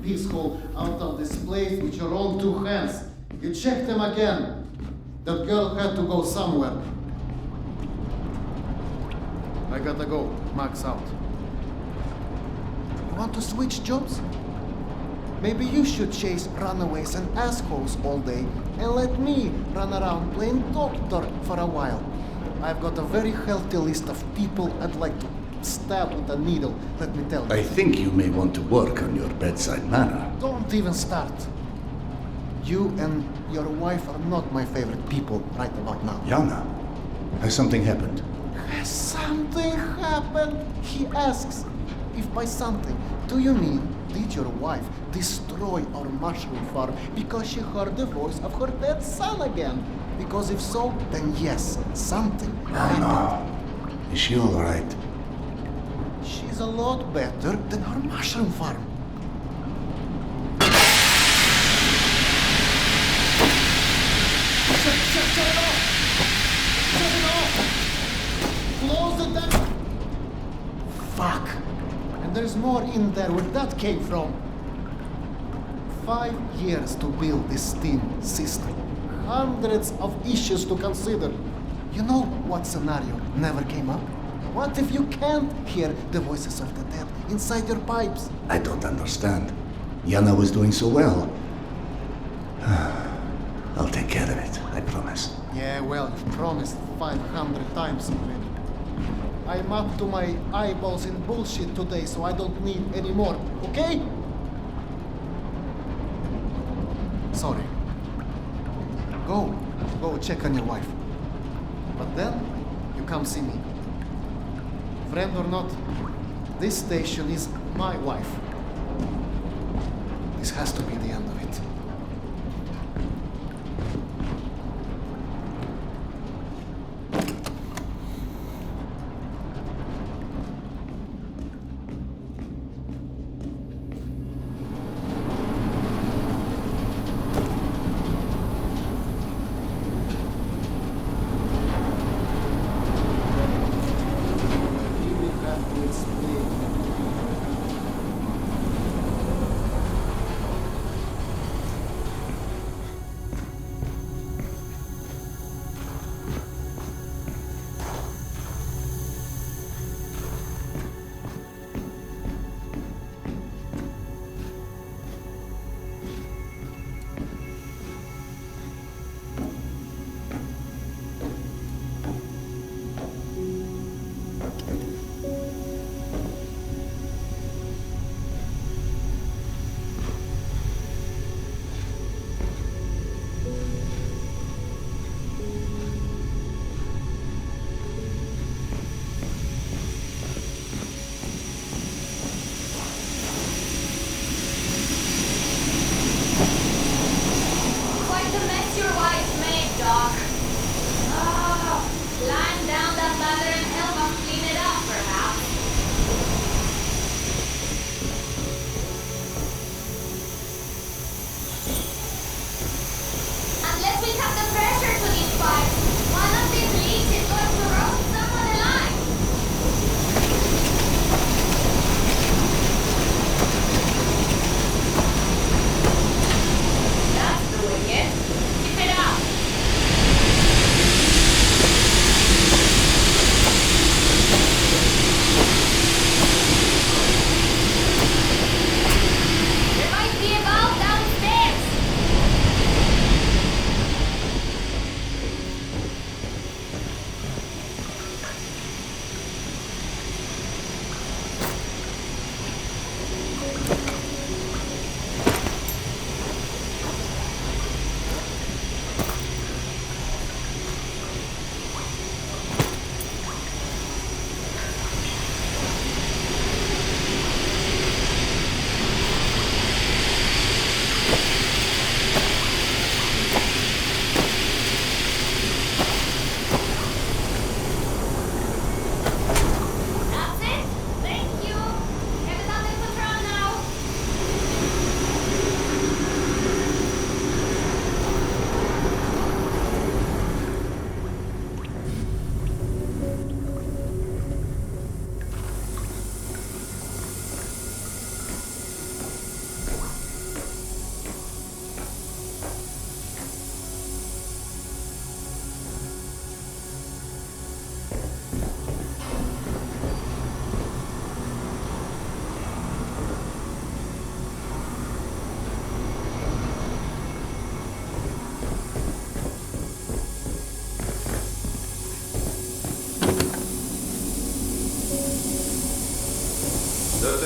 peaceful out of this place with your own two hands. You checked them again. That girl had to go somewhere. I gotta go. Max out. You want to switch jobs? Maybe you should chase runaways and assholes all day and let me run around playing doctor for a while. I've got a very healthy list of people I'd like to stab with a needle, let me tell you. I think you may want to work on your bedside manner. Don't even start. You and your wife are not my favorite people right about now. Yana, has something happened? Has something happened? He asks. If by something, do you mean did your wife destroy our mushroom farm because she heard the voice of her dead son again? Because if so, then yes, something happened. Is she alright? She's a lot better than her mushroom farm. Shut it off! Shut it off! Close the damn... Fuck! And there's more in there where that came from. 5 years to build this steam system. Hundreds of issues to consider. You know what scenario never came up? What if you can't hear the voices of the dead inside your pipes? I don't understand. Yana was doing so well. I'll take care of it, I promise. Yeah, well, you've promised 500 times already. I'm up to my eyeballs in bullshit today, so I don't need any more, okay? Sorry. Go check on your wife. But then, you come see me. Friend or not, this station is my wife. This has to be the end of it.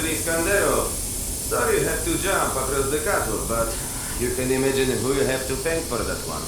Iskandero. Sorry you have to jump across the cattle, but you can imagine who you have to thank for that one.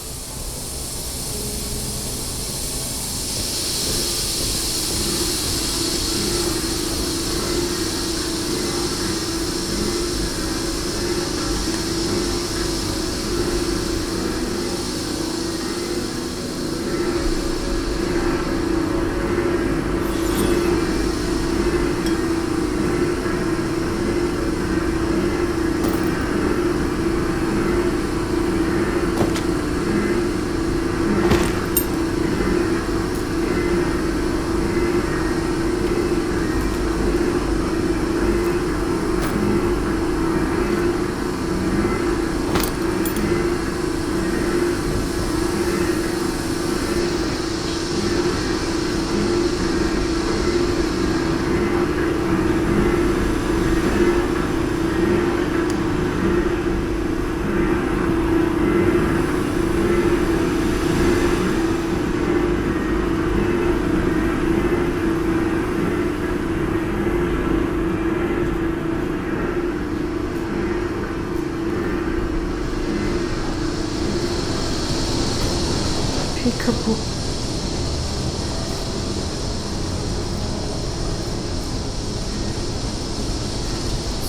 Peekaboo.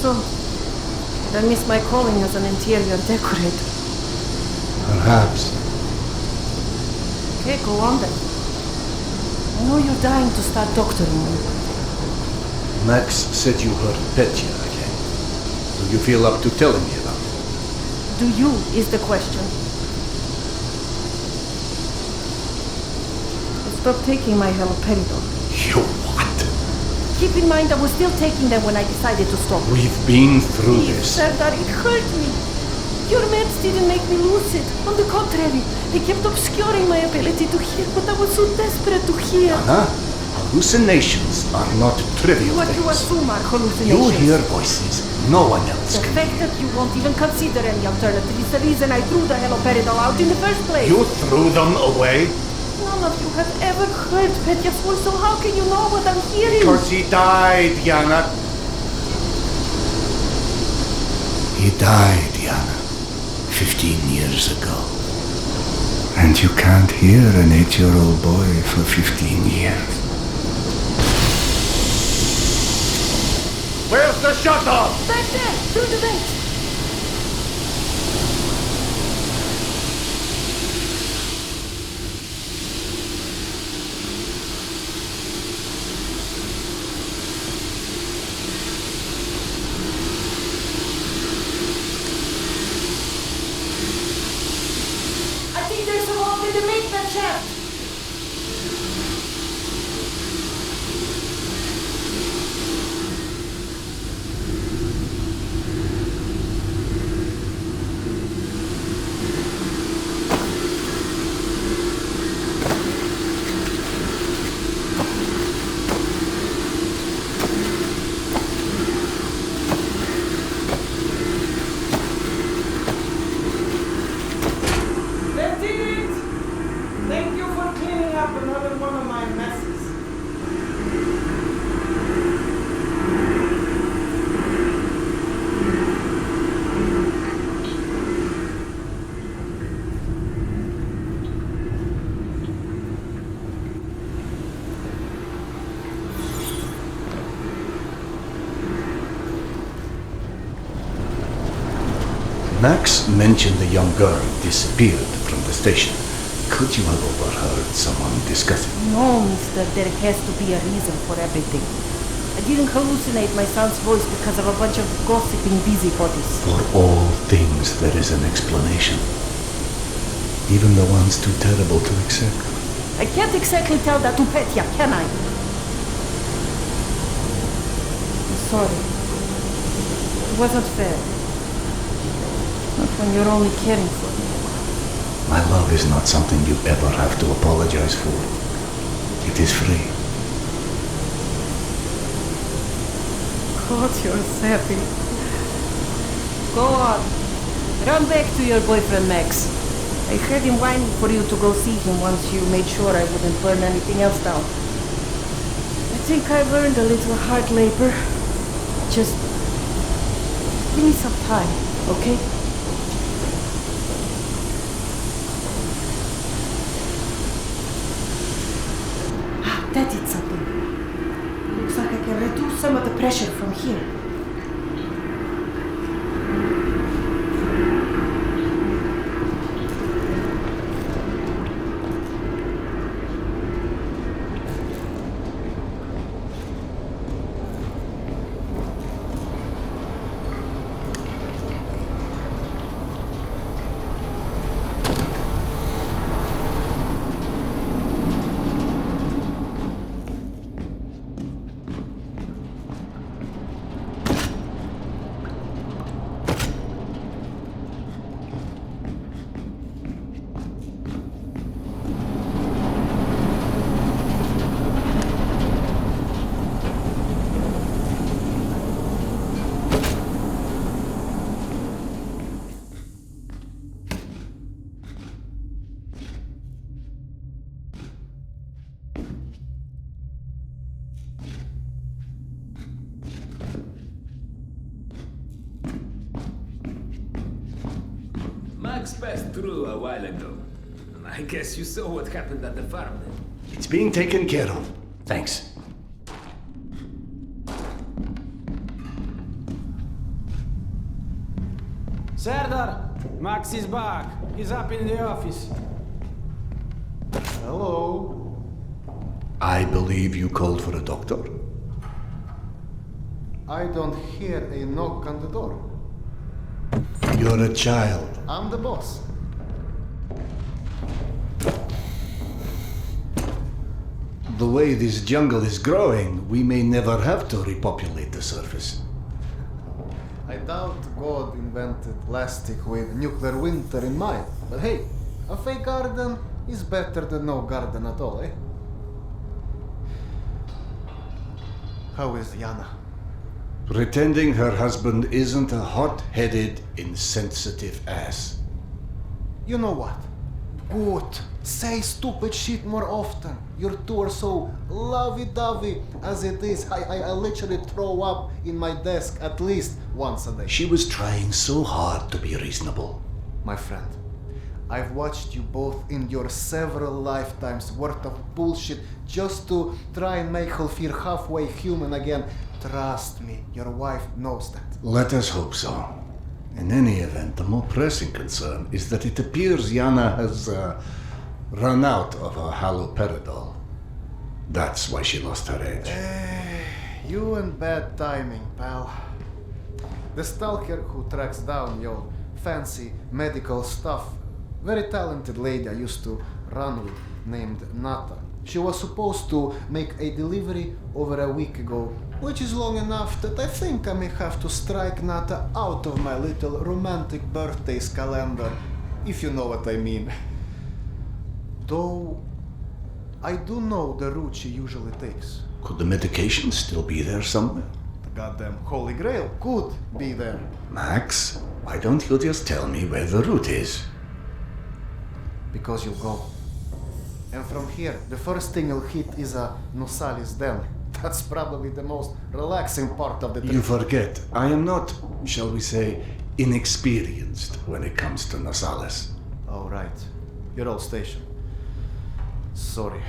So, did I miss my calling as an interior decorator? Perhaps. Okay, go on then. I know you're dying to start doctoring me. Max said you hurt Petya again. Do you feel up to telling me about it? Do you is the question. Stop taking my haloperidol. You what? Keep in mind I was still taking them when I decided to stop. We've been through You this. said that it hurt me. Your meds didn't make me lucid. On the contrary, they kept obscuring my ability to hear what I was so desperate to hear. Anna, hallucinations are not trivial What you things. assume are You hallucinations. hear voices no one else The can. fact that you won't even consider any alternative is the reason I threw the haloperidol out in the first place. You threw them away? None of you have ever heard Petya's voice, so how can you know what I'm hearing? Because he died, Yana. He died, Yana. 15 years ago. And you can't hear an 8-year-old boy for 15 years. Where's the shuttle? Back there, through the vent. I think there's a hole in the maintenance shaft. That's it! Thank you for cleaning up another one of my messes. Max mentioned the young girl disappeared from the station. Could you have overheard someone discussing? No, mister, there has to be a reason for everything. I didn't hallucinate my son's voice because of a bunch of gossiping busybodies. For all things there is an explanation. Even the ones too terrible to accept. I can't exactly tell that to Petya, can I? I'm sorry. It wasn't fair. Not when you're only caring for me. My love is not something you ever have to apologize for. It is free. God, you're sappy. Go on. Run back to your boyfriend, Max. I had him whining for you to go see him once you made sure I wouldn't burn anything else down. I think I've earned a little hard labor. Just give me some time, okay? That did something. Looks like I can reduce some of the pressure from here. Max passed through a while ago. I guess you saw what happened at the farm then. It's being taken care of. Thanks. Serdar, Max is back. He's up in the office. Hello. I believe you called for a doctor. I don't hear a knock on the door. You're a child. I'm the boss. The way this jungle is growing, we may never have to repopulate the surface. I doubt God invented plastic with nuclear winter in mind. But hey, a fake garden is better than no garden at all, eh? How is Yana? Pretending her husband isn't a hot-headed, insensitive ass. You know what? Good. Say stupid shit more often. Your two are so lovey-dovey as it is. I literally throw up in my desk at least once a day. She was trying so hard to be reasonable. My friend, I've watched you both endure several lifetimes worth of bullshit just to try and make her feel halfway human again. Trust me, your wife knows that. Let us hope so. In any event, the more pressing concern is that it appears Yana has run out of her haloperidol. That's why she lost her edge. You and bad timing, pal. The stalker who tracks down your fancy medical stuff, very talented lady I used to run with, named Nata. She was supposed to make a delivery over a week ago, which is long enough that I think I may have to strike Nata out of my little romantic birthdays calendar, if you know what I mean. Though, I do know the route she usually takes. Could the medication still be there somewhere? The goddamn Holy Grail could be there. Max, why don't you just tell me where the route is? Because you'll go. And from here, the first thing you'll hit is a Nosali's den. That's probably the most relaxing part of the trip. You forget, I am not, shall we say, inexperienced when it comes to Nosales. Oh, right. Your old station. Sorry.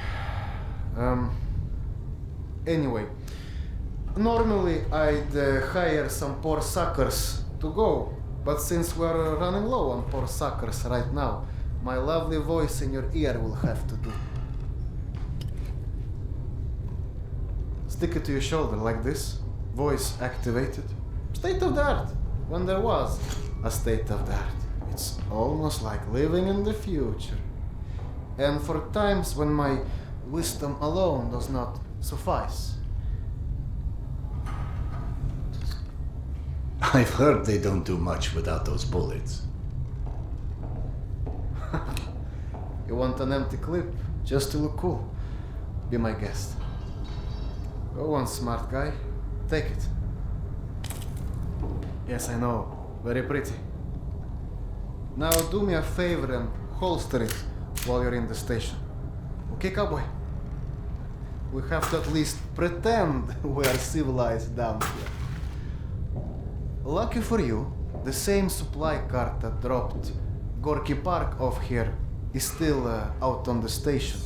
Anyway, normally I'd hire some poor suckers to go, but since we're running low on poor suckers right now, my lovely voice in your ear will have to do. Stick it to your shoulder like this, voice activated. State of the art, when there was a state of the art. It's almost like living in the future. And for times when my wisdom alone does not suffice. I've heard they don't do much without those bullets. You want an empty clip just to look cool? Be my guest. Go on, smart guy. Take it. Yes, I know. Very pretty. Now do me a favor and holster it while you're in the station. Okay, cowboy? We have to at least pretend we are civilized down here. Lucky for you, the same supply cart that dropped Gorky Park off here is still out on the station.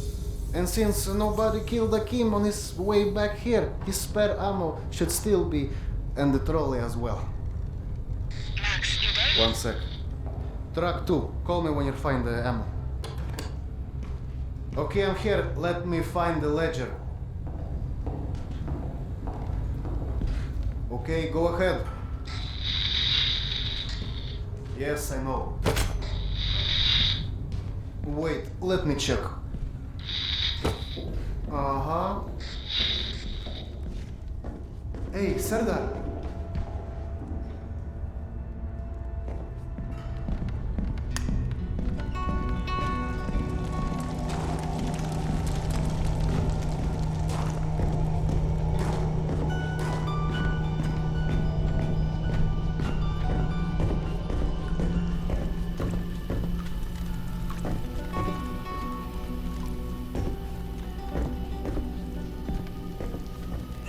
And since nobody killed Akim on his way back here, his spare ammo should still be in the trolley as well. Max, you there? 1 sec. Truck 2, call me when you find the ammo. Okay, I'm here. Let me find the ledger. Okay, go ahead. Yes, I know. Wait, let me check. Uh-huh. Hey, Serdar.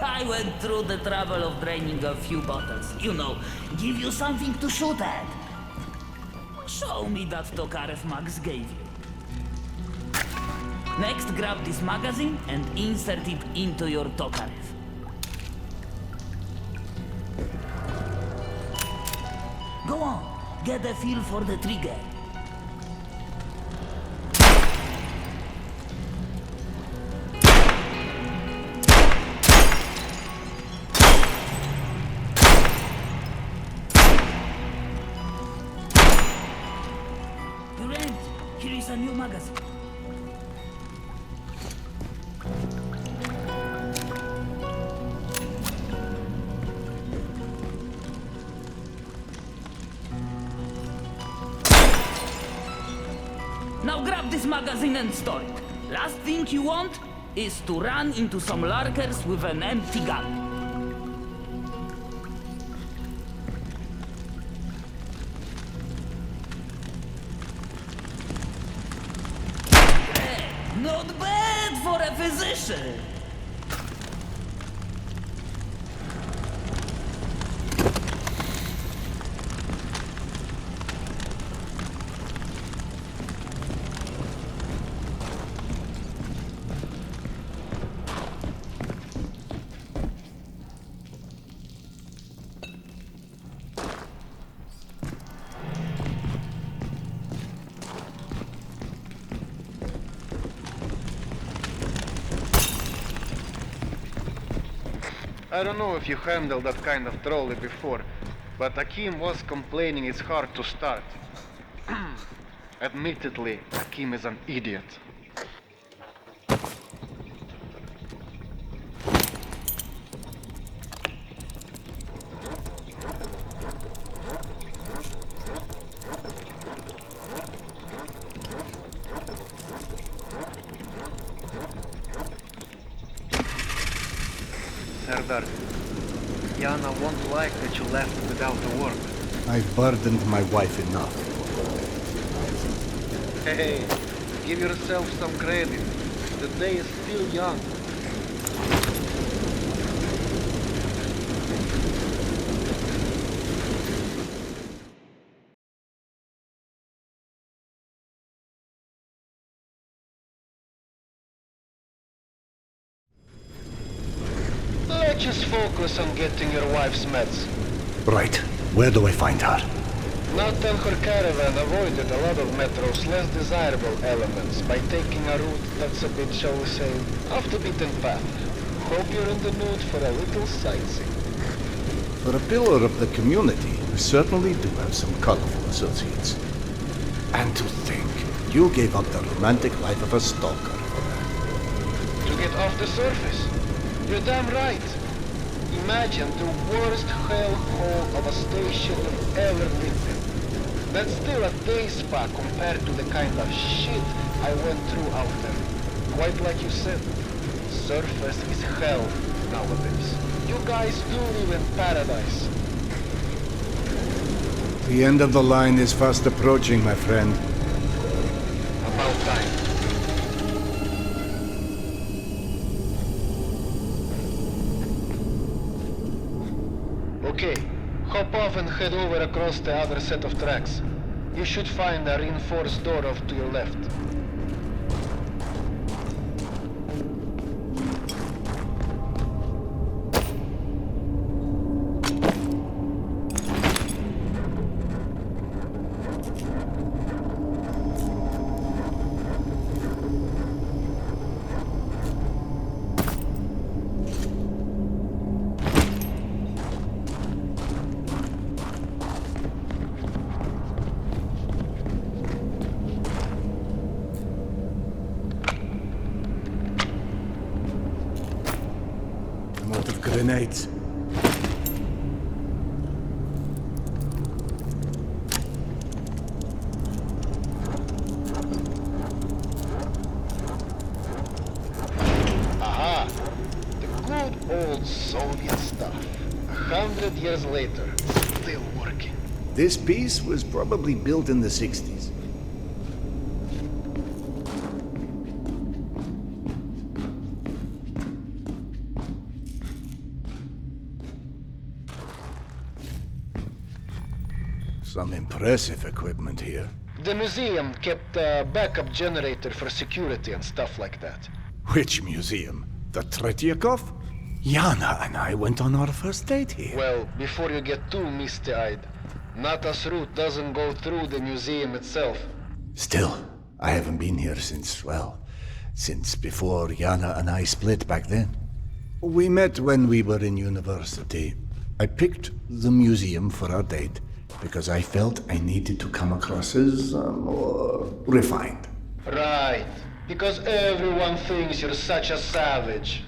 I went through the trouble of draining a few bottles. You know, give you something to shoot at. Show me that Tokarev Max gave you. Next, grab this magazine and insert it into your Tokarev. Go on, get a feel for the trigger. Here is a new magazine. Now grab this magazine and store it. Last thing you want is to run into some lurkers with an empty gun. Not bad for a physician! I don't know if you handled that kind of trolley before, but Akim was complaining it's hard to start. Admittedly, Akim is an idiot. Serdar, Yana won't like that you left without a word. I've burdened my wife enough. Hey, give yourself some credit. The day is still young. Let's just focus on getting your wife's meds. Right. Where do I find her? Nathan her caravan avoided a lot of Metro's less desirable elements by taking a route that's a bit, shall we say, off the beaten path. Hope you're in the mood for a little sightseeing. For a pillar of the community, we certainly do have some colorful associates. And to think, you gave up the romantic life of a stalker for her. To get off the surface? You're damn right. Imagine the worst hellhole of a station you've ever lived in. That's still a day spa compared to the kind of shit I went through out there. Quite like you said, surface is hell nowadays. You guys do live in paradise. The end of the line is fast approaching, my friend. About time. Okay, Hop off and head over across the other set of tracks. You should find a reinforced door off to your left. I'm out of grenades. Aha! The good old Soviet stuff. 100 years later, still working. This piece was probably built in the 60s. Some impressive equipment here. The museum kept a backup generator for security and stuff like that. Which museum? The Tretyakov? Yana and I went on our first date here. Well, before you get too misty-eyed, Nata's route doesn't go through the museum itself. Still, I haven't been here since before Yana and I split back then. We met when we were in university. I picked the museum for our date because I felt I needed to come across as more refined. Right, because everyone thinks you're such a savage.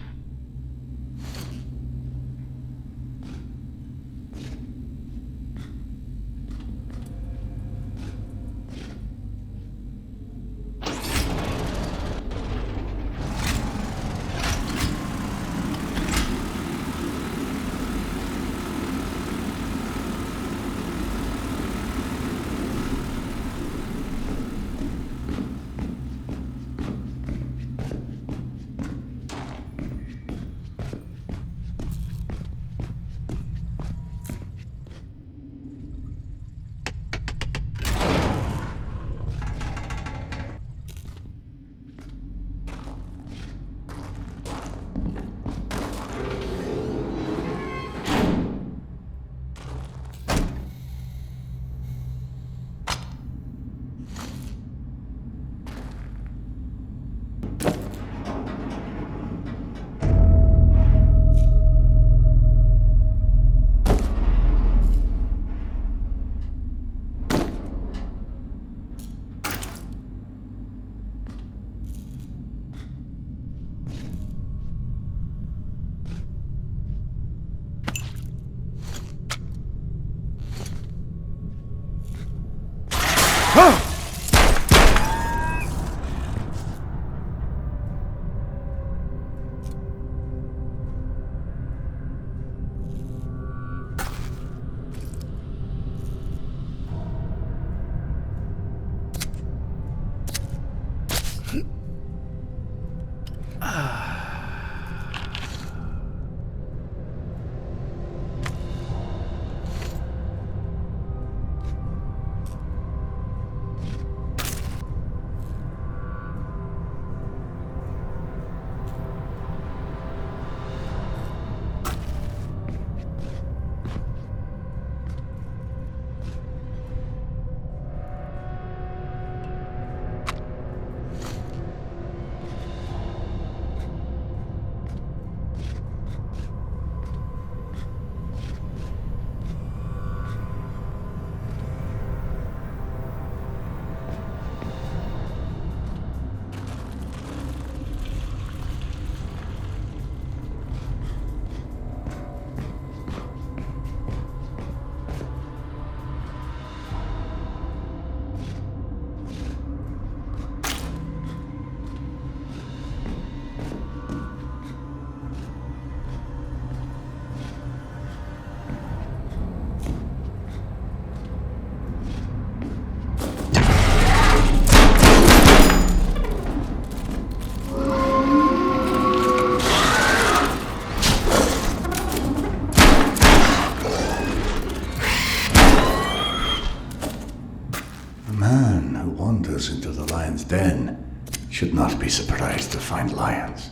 A man who wanders into the lion's den should not be surprised to find lions.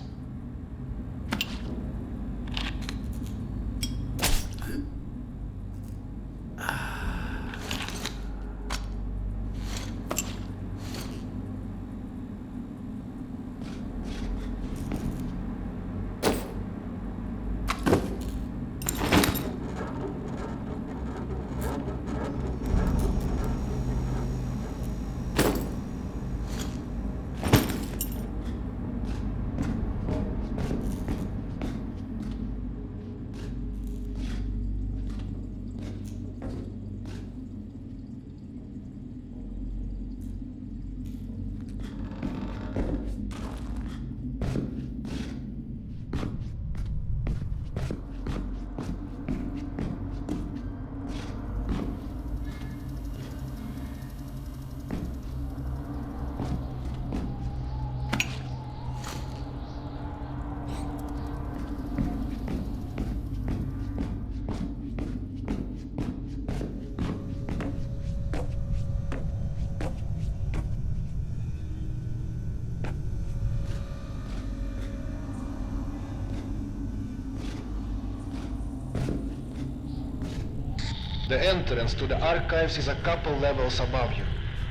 The entrance to the archives is a couple levels above you,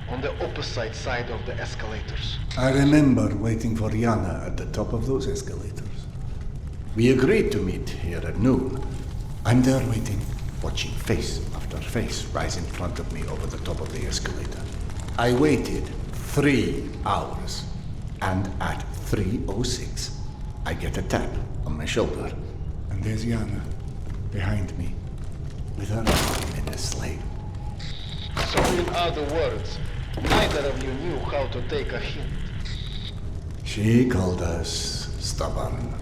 on the opposite side of the escalators. I remember waiting for Yana at the top of those escalators. We agreed to meet here at noon. I'm there waiting, watching face after face rise in front of me over the top of the escalator. I waited 3 hours, and at 3:06, I get a tap on my shoulder. And there's Yana, behind me, with her arm in a sling. So in other words, neither of you knew how to take a hint. She called us stubborn.